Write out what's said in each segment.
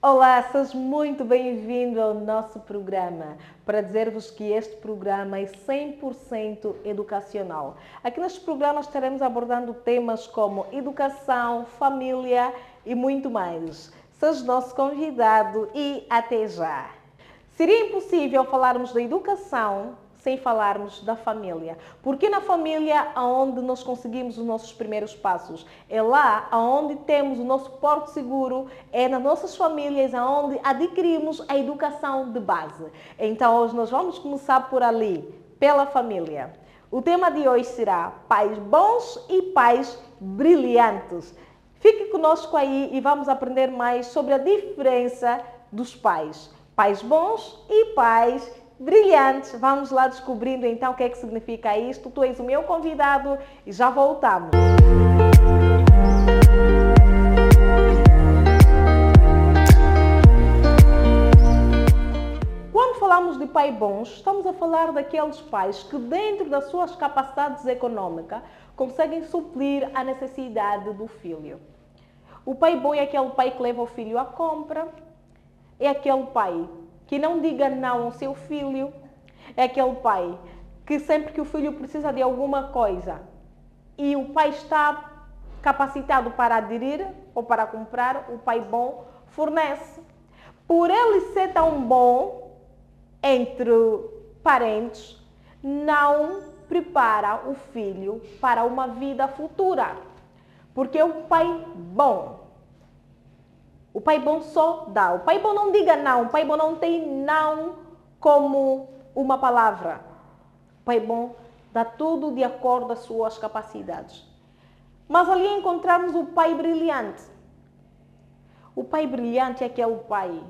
Olá, seja muito bem-vindo ao nosso programa. Para dizer-vos que este programa é 100% educacional. Aqui neste programa estaremos abordando temas como educação, família e muito mais. Seja nosso convidado e até já. Seria impossível falarmos da educação sem falarmos da família. Porque na família é onde nós conseguimos os nossos primeiros passos. É lá onde temos o nosso porto seguro, é nas nossas famílias onde adquirimos a educação de base. Então hoje nós vamos começar por ali, pela família. O tema de hoje será pais bons e pais brilhantes. Fique conosco aí e vamos aprender mais sobre a diferença dos pais. Pais bons e pais brilhantes. Vamos lá descobrindo então o que é que significa isto. Tu és o meu convidado e já voltamos. Quando falamos de pai bons, estamos a falar daqueles pais que dentro das suas capacidades econômicas conseguem suprir a necessidade do filho. O pai bom é aquele pai que leva o filho à compra, é aquele pai que não diga não ao seu filho, é aquele pai que sempre que o filho precisa de alguma coisa e o pai está capacitado para aderir ou para comprar, o pai bom fornece. Por ele ser tão bom entre parentes, não prepara o filho para uma vida futura. Porque o pai bom só dá. O pai bom não diga não. O pai bom não tem não como uma palavra. O pai bom dá tudo de acordo às suas capacidades. Mas ali encontramos o pai brilhante. O pai brilhante é aquele pai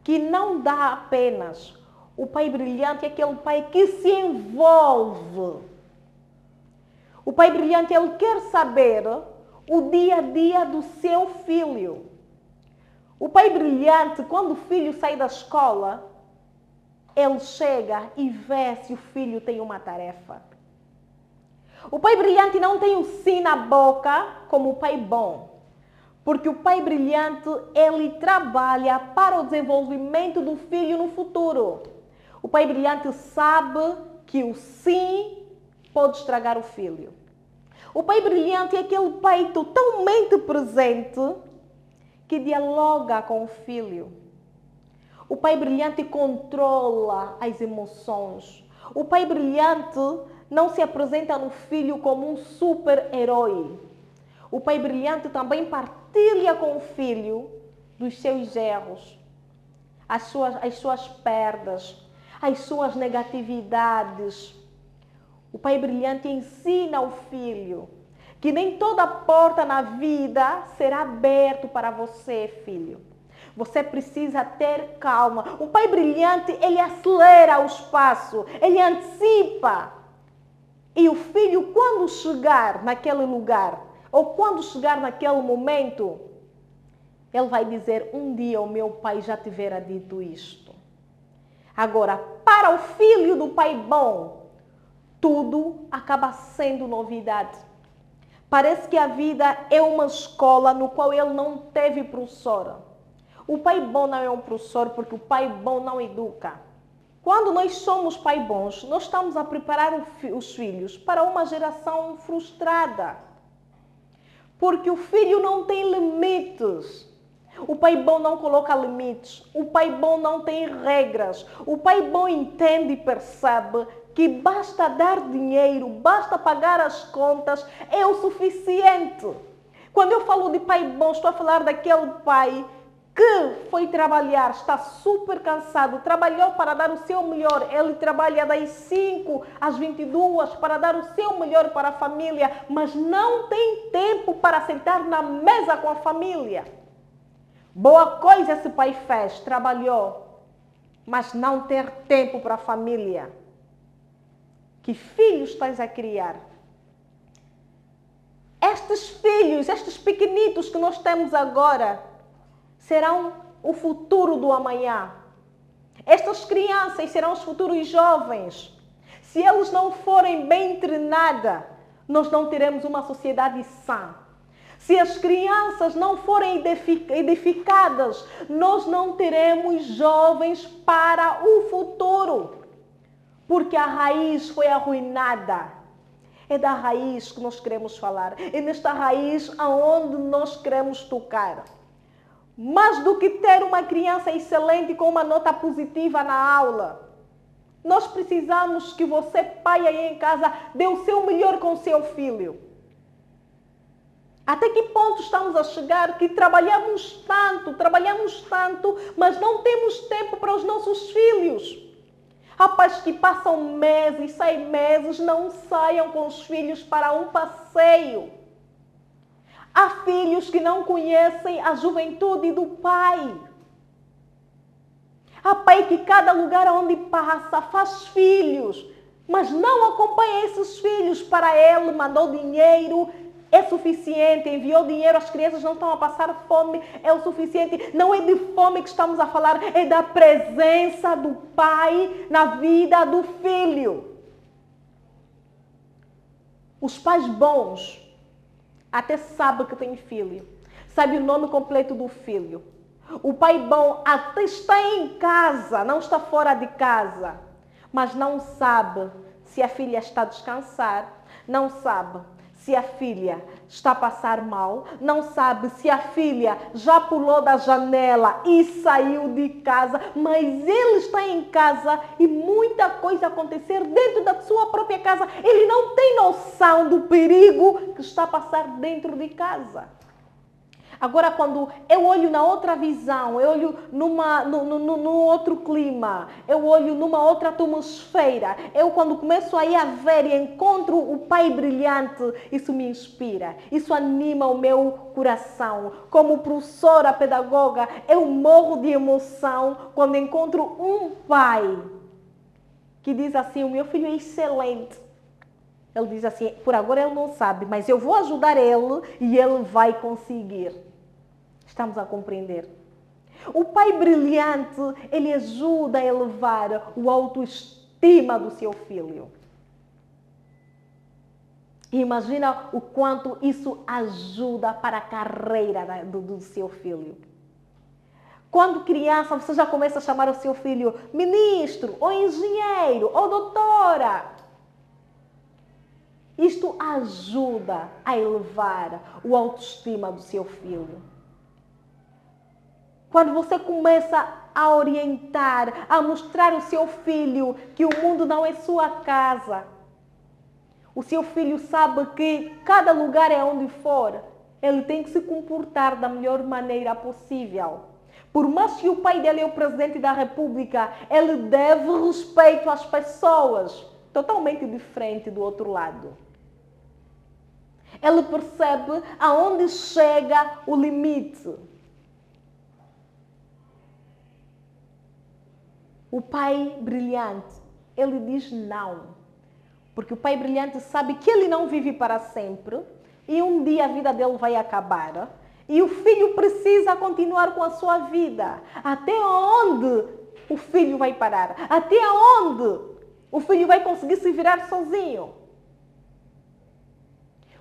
que não dá apenas. O pai brilhante é aquele pai que se envolve. O pai brilhante, ele quer saber o dia a dia do seu filho. O pai brilhante, quando o filho sai da escola, ele chega e vê se o filho tem uma tarefa. O pai brilhante não tem o sim na boca como o pai bom. Porque o pai brilhante, ele trabalha para o desenvolvimento do filho no futuro. O pai brilhante sabe que o sim pode estragar o filho. O pai brilhante é aquele pai totalmente presente que dialoga com o filho. O pai brilhante controla as emoções. O pai brilhante não se apresenta no filho como um super-herói. O pai brilhante também partilha com o filho dos seus erros, as suas perdas, as suas negatividades. O pai brilhante ensina ao filho que nem toda porta na vida será aberta para você, filho. Você precisa ter calma. O pai brilhante, ele acelera o espaço, ele antecipa. E o filho, quando chegar naquele lugar, ou quando chegar naquele momento, ele vai dizer, um dia o meu pai já tivera dito isto. Agora, para o filho do pai bom, tudo acaba sendo novidade. Parece que a vida é uma escola no qual ele não teve professor. O pai bom não é um professor porque o pai bom não educa. Quando nós somos pais bons, nós estamos a preparar os filhos para uma geração frustrada. Porque o filho não tem limites. O pai bom não coloca limites. O pai bom não tem regras. O pai bom entende e percebe que basta dar dinheiro, basta pagar as contas, é o suficiente. Quando eu falo de pai bom, estou a falar daquele pai que foi trabalhar, está super cansado, trabalhou para dar o seu melhor. Ele trabalha das 5 às 22 para dar o seu melhor para a família, mas não tem tempo para sentar na mesa com a família. Boa coisa esse pai fez, trabalhou, mas não ter tempo para a família. Que filhos estás a criar? Estes filhos, estes pequenitos que nós temos agora, serão o futuro do amanhã. Estas crianças serão os futuros jovens. Se eles não forem bem treinados, nós não teremos uma sociedade sã. Se as crianças não forem edificadas, nós não teremos jovens para o futuro. Porque a raiz foi arruinada. É da raiz que nós queremos falar. É nesta raiz aonde nós queremos tocar. Mais do que ter uma criança excelente com uma nota positiva na aula, nós precisamos que você, pai aí em casa, dê o seu melhor com o seu filho. Até que ponto estamos a chegar que trabalhamos tanto, mas não temos tempo para os nossos filhos? Há pais que passam meses, 6 meses, não saiam com os filhos para um passeio. Há filhos que não conhecem a juventude do pai. Há pai que cada lugar onde passa faz filhos, mas não acompanha esses filhos para ele, mandou dinheiro, é suficiente, enviou dinheiro, as crianças não estão a passar fome, é o suficiente. Não é de fome que estamos a falar, é da presença do pai na vida do filho. Os pais bons até sabem que tem filho, sabe o nome completo do filho. O pai bom até está em casa, não está fora de casa, mas não sabe se a filha está a descansar, não sabe se a filha está a passar mal, não sabe se a filha já pulou da janela e saiu de casa, mas ele está em casa e muita coisa acontecer dentro da sua própria casa. Ele não tem noção do perigo que está a passar dentro de casa. Agora, quando eu olho na outra visão, eu olho num outro clima, eu olho numa outra atmosfera, eu quando começo a ir a ver e encontro o pai brilhante, isso me inspira, isso anima o meu coração. Como professora, pedagoga, eu morro de emoção quando encontro um pai que diz assim, o meu filho é excelente. Ele diz assim, por agora ele não sabe, mas eu vou ajudar ele e ele vai conseguir. Estamos a compreender. O pai brilhante, ele ajuda a elevar o autoestima do seu filho. E imagina o quanto isso ajuda para a carreira do seu filho. Quando criança, você já começa a chamar o seu filho ministro, ou engenheiro, ou doutora. Isto ajuda a elevar o autoestima do seu filho. Quando você começa a orientar, a mostrar ao seu filho que o mundo não é sua casa. O seu filho sabe que cada lugar é onde for, ele tem que se comportar da melhor maneira possível. Por mais que o pai dele é o presidente da República, ele deve respeito às pessoas. Totalmente diferente do outro lado. Ele percebe aonde chega o limite. O pai brilhante, ele diz não. Porque o pai brilhante sabe que ele não vive para sempre e um dia a vida dele vai acabar. E o filho precisa continuar com a sua vida. Até onde o filho vai parar? Até onde o filho vai conseguir se virar sozinho?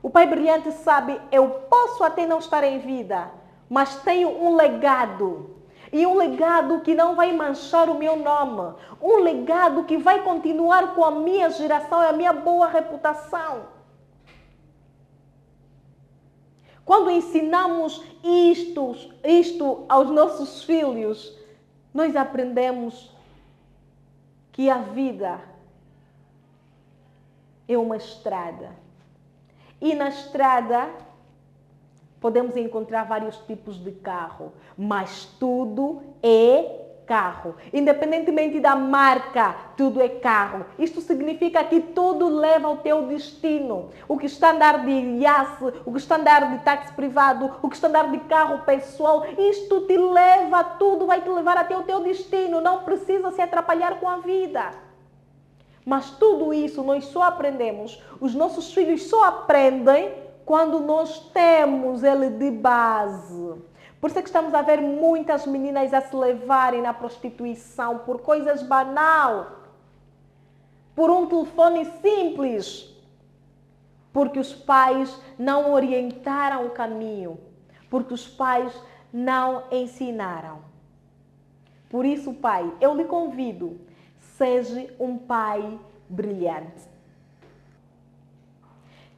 O pai brilhante sabe, eu posso até não estar em vida, mas tenho um legado. E um legado que não vai manchar o meu nome. Um legado que vai continuar com a minha geração e a minha boa reputação. Quando ensinamos isto aos nossos filhos, nós aprendemos que a vida é uma estrada. E na estrada podemos encontrar vários tipos de carro, mas tudo é carro. Independentemente da marca, tudo é carro. Isto significa que tudo leva ao teu destino. O que está a andar de iate, o que está a andar de táxi privado, o que está a andar de carro pessoal, isto te leva, tudo vai te levar até o teu destino. Não precisa se atrapalhar com a vida. Mas tudo isso nós só aprendemos, os nossos filhos só aprendem quando nós temos ele de base. Por isso é que estamos a ver muitas meninas a se levarem na prostituição por coisas banais. Por um telefone simples. porque os pais não orientaram o caminho, porque os pais não ensinaram. Por isso, pai, eu lhe convido, seja um pai brilhante.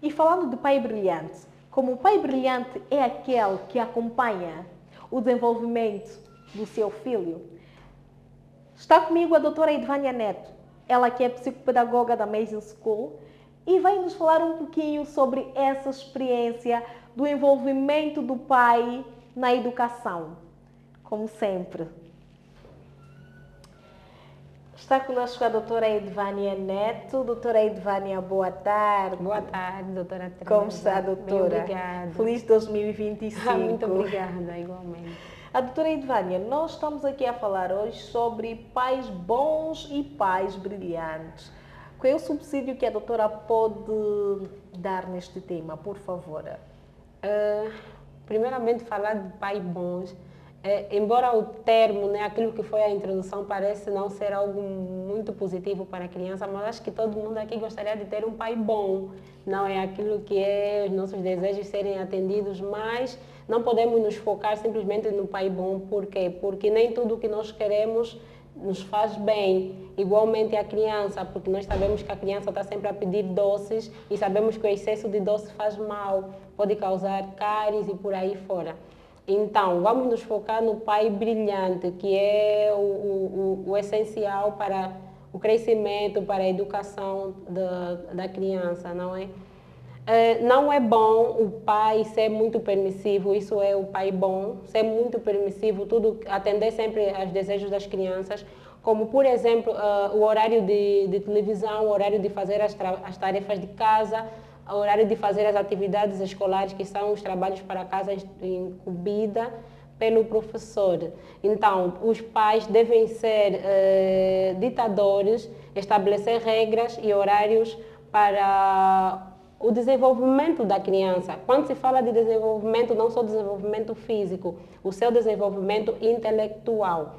E falando de pai brilhante, como o pai brilhante é aquele que acompanha o desenvolvimento do seu filho, está comigo a doutora Edvânia Neto, ela que é psicopedagoga da Amazing School, e vai nos falar um pouquinho sobre essa experiência do envolvimento do pai na educação, como sempre. Está conosco a doutora Edvânia Neto. Doutora Edvânia, boa tarde. Boa tarde, doutora Teresa. Como está, doutora? Bem, obrigada. Feliz 2025. Muito obrigada, igualmente. A doutora Edvânia, nós estamos aqui a falar hoje sobre pais bons e pais brilhantes. Qual é o subsídio que a doutora pode dar neste tema, por favor? Primeiramente, falar de pais bons. Embora o termo, né, aquilo que foi a introdução, parece não ser algo muito positivo para a criança, mas acho que todo mundo aqui gostaria de ter um pai bom. Não é aquilo que é os nossos desejos serem atendidos, mas não podemos nos focar simplesmente no pai bom. Por quê? Porque nem tudo o que nós queremos nos faz bem. Igualmente a criança, porque nós sabemos que a criança está sempre a pedir doces e sabemos que o excesso de doce faz mal, pode causar cáries e por aí fora. Então, vamos nos focar no pai brilhante, que é o essencial para o crescimento, para a educação da criança, não é? Não é bom o pai ser muito permissivo, isso é o pai bom, ser muito permissivo, tudo atender sempre aos desejos das crianças, como, por exemplo, o horário de televisão, o horário de fazer as tarefas de casa, o horário de fazer as atividades escolares, que são os trabalhos para casa incumbida pelo professor. Então, os pais devem ser ditadores, estabelecer regras e horários para o desenvolvimento da criança. Quando se fala de desenvolvimento, não só desenvolvimento físico, o seu desenvolvimento intelectual.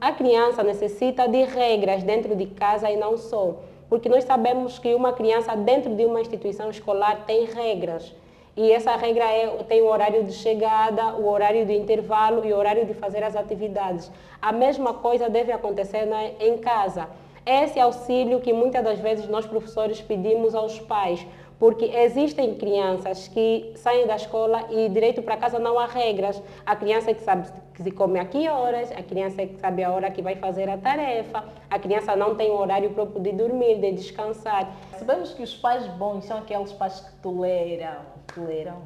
A criança necessita de regras dentro de casa e não só. Porque nós sabemos que uma criança dentro de uma instituição escolar tem regras. E essa regra tem o horário de chegada, o horário de intervalo e o horário de fazer as atividades. A mesma coisa deve acontecer em casa. Esse auxílio que muitas das vezes nós professores pedimos aos pais, porque existem crianças que saem da escola e direito para casa não há regras. A criança é que sabe que se come a que horas, a criança é que sabe a hora que vai fazer a tarefa, a criança não tem um horário próprio de dormir, de descansar. Sabemos que os pais bons são aqueles pais que toleram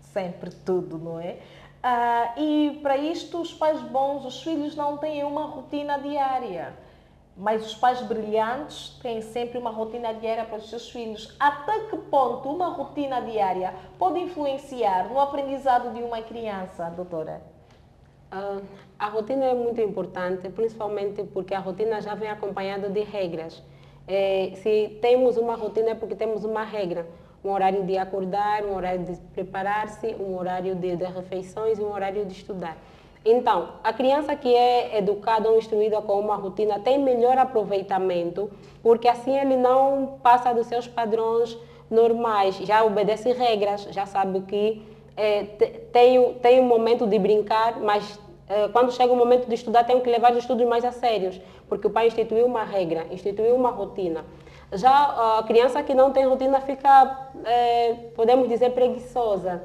sempre tudo, não é? E para isto, os pais bons, os filhos não têm uma rotina diária. Mas os pais brilhantes têm sempre uma rotina diária para os seus filhos. Até que ponto uma rotina diária pode influenciar no aprendizado de uma criança, doutora? A rotina é muito importante, principalmente porque a rotina já vem acompanhada de regras. Se temos uma rotina é porque temos uma regra. Um horário de acordar, um horário de preparar-se, um horário de refeições e um horário de estudar. Então, a criança que é educada ou instruída com uma rotina tem melhor aproveitamento, porque assim ele não passa dos seus padrões normais, já obedece regras, já sabe que tem um momento de brincar, mas quando chega o momento de estudar tem que levar os estudos mais a sérios, porque o pai instituiu uma regra, instituiu uma rotina. Já a criança que não tem rotina fica, podemos dizer, preguiçosa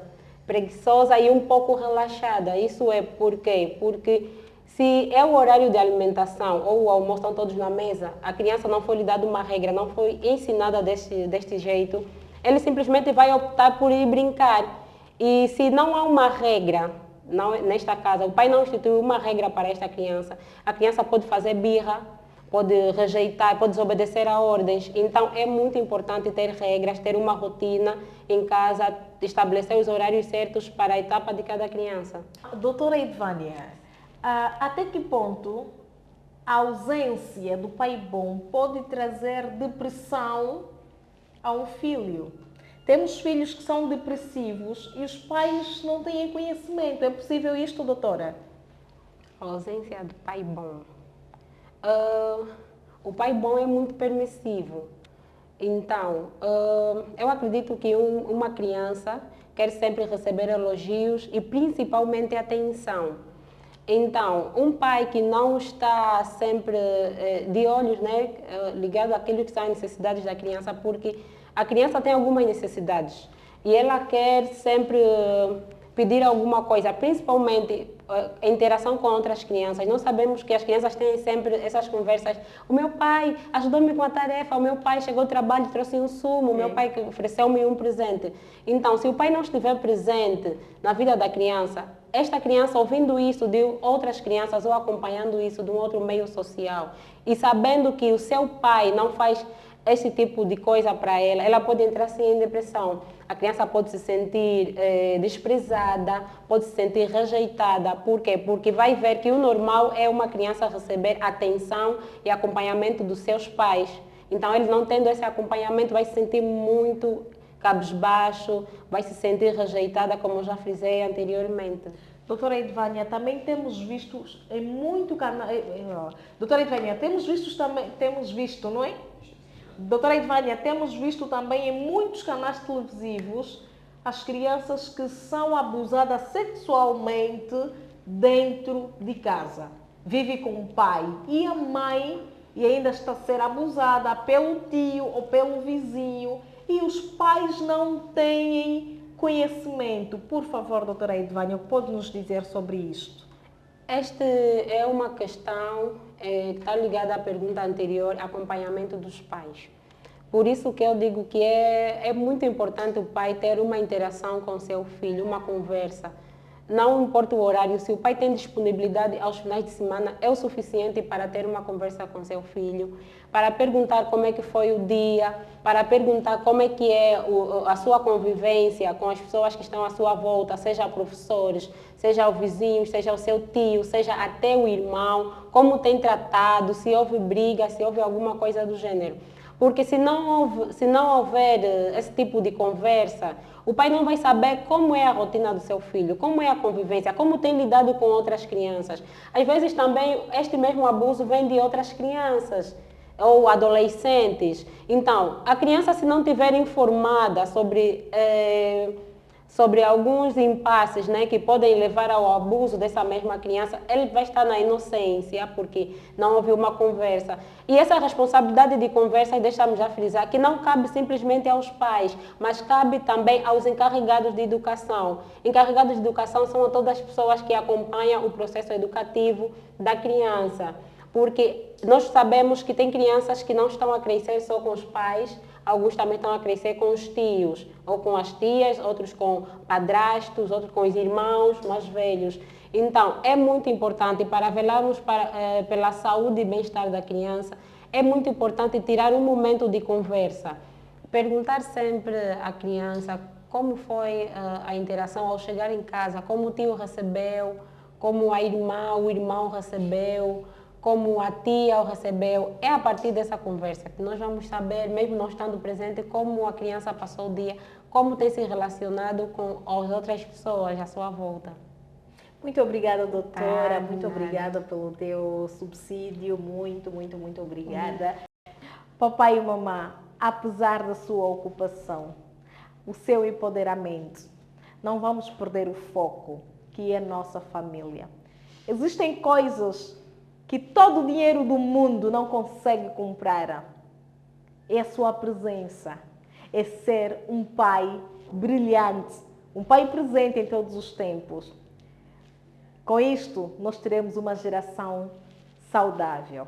e um pouco relaxada. Isso é por quê? Porque se é o horário de alimentação ou o almoço, estão todos na mesa, a criança não foi lhe dada uma regra, não foi ensinada deste jeito, ele simplesmente vai optar por ir brincar. E se não há uma regra nesta casa, o pai não instituiu uma regra para esta criança, a criança pode fazer birra, pode rejeitar, pode desobedecer a ordens. Então, é muito importante ter regras, ter uma rotina em casa, estabelecer os horários certos para a etapa de cada criança. Doutora Edvânia, até que ponto a ausência do pai bom pode trazer depressão a um filho? Temos filhos que são depressivos e os pais não têm conhecimento. É possível isto, doutora? A ausência do pai bom. O pai bom é muito permissivo Então, eu acredito que uma criança quer sempre receber elogios e principalmente atenção. Então, um pai que não está sempre de olhos, né, ligado àquilo que são as necessidades da criança, porque a criança tem algumas necessidades e ela quer sempre pedir alguma coisa, principalmente a interação com outras crianças. Nós sabemos que as crianças têm sempre essas conversas. O meu pai ajudou-me com a tarefa, o meu pai chegou ao trabalho e trouxe um sumo, o meu pai ofereceu-me um presente. Então, se o pai não estiver presente na vida da criança, esta criança ouvindo isso de outras crianças ou acompanhando isso de um outro meio social e sabendo que o seu pai não faz esse tipo de coisa para ela, ela pode entrar sim em depressão. A criança pode se sentir desprezada, pode se sentir rejeitada. Por quê? Porque vai ver que o normal é uma criança receber atenção e acompanhamento dos seus pais. Então, ele não tendo esse acompanhamento, vai se sentir muito cabisbaixo, vai se sentir rejeitada, como eu já frisei anteriormente. Doutora Edvânia, também temos visto em muito canal. Doutora Edvânia, temos visto, não é? Doutora Edvânia, temos visto também em muitos canais televisivos as crianças que são abusadas sexualmente dentro de casa. Vive com o pai e a mãe e ainda está a ser abusada pelo tio ou pelo vizinho e os pais não têm conhecimento. Por favor, doutora Edvânia, pode nos dizer sobre isto? Esta é uma questão que está ligada à pergunta anterior, acompanhamento dos pais. Por isso que eu digo que é muito importante o pai ter uma interação com seu filho, uma conversa. Não importa o horário, se o pai tem disponibilidade aos finais de semana, é o suficiente para ter uma conversa com seu filho, para perguntar como é que foi o dia, para perguntar como é que é a sua convivência com as pessoas que estão à sua volta, seja professores, seja o vizinho, seja o seu tio, seja até o irmão, como tem tratado, se houve briga, se houve alguma coisa do gênero. Porque se não houver esse tipo de conversa, o pai não vai saber como é a rotina do seu filho, como é a convivência, como tem lidado com outras crianças. Às vezes também este mesmo abuso vem de outras crianças ou adolescentes. Então, a criança, se não estiver informada sobre alguns impasses, né, que podem levar ao abuso dessa mesma criança, ele vai estar na inocência porque não houve uma conversa. E essa responsabilidade de conversa, deixamos já frisar, que não cabe simplesmente aos pais, mas cabe também aos encarregados de educação. Encarregados de educação são todas as pessoas que acompanham o processo educativo da criança. Porque nós sabemos que tem crianças que não estão a crescer só com os pais, alguns também estão a crescer com os tios, ou com as tias, outros com padrastos, outros com os irmãos mais velhos. Então, é muito importante para velarmos pela saúde e bem-estar da criança, é muito importante tirar um momento de conversa. Perguntar sempre à criança como foi a interação ao chegar em casa, como o tio recebeu, como a irmã, o irmão recebeu, como a tia o recebeu. É a partir dessa conversa que nós vamos saber, mesmo não estando presente, como a criança passou o dia, como tem se relacionado com as outras pessoas à sua volta. Muito obrigada, doutora. Muito obrigada pelo teu subsídio. Muito obrigada. Papai e mamãe, apesar da sua ocupação, o seu empoderamento, não vamos perder o foco, que é a nossa família. Existem coisas que todo o dinheiro do mundo não consegue comprar. É a sua presença, é ser um pai brilhante, um pai presente em todos os tempos. Com isto, nós teremos uma geração saudável.